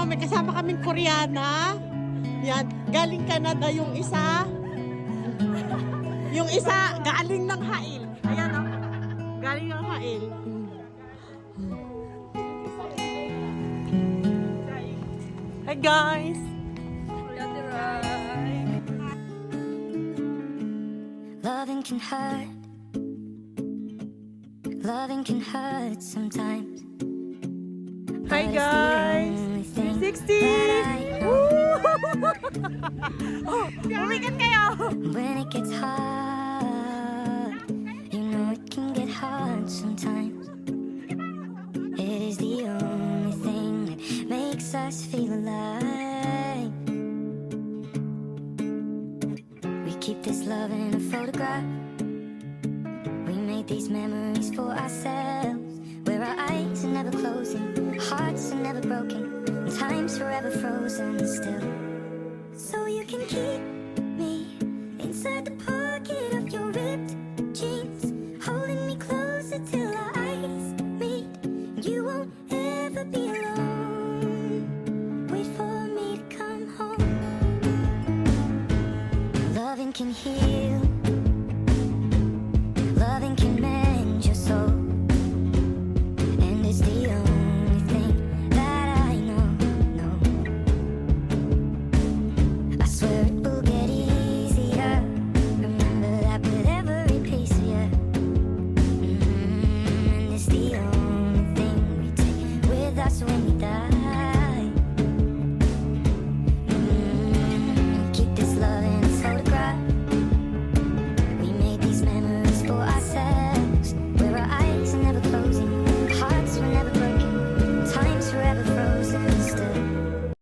oh, may kasama kaming Koreana. Yan, galing Canada yung isa. Yung isa, galing ng Hail. Ayan oh, galing ng Hail. Hi guys! Loving can hurt. Loving can hurt sometimes. Hi But it's the guys! only thing 60! that I know. Oh, umikat kayo! When it gets hard, you know it can get hard sometimes. It is the only thing that makes us feel alive. We keep this love in a photograph. We made these memories for ourselves, where our eyes are never closing, hearts are never broken, and time's forever frozen still. So you can keep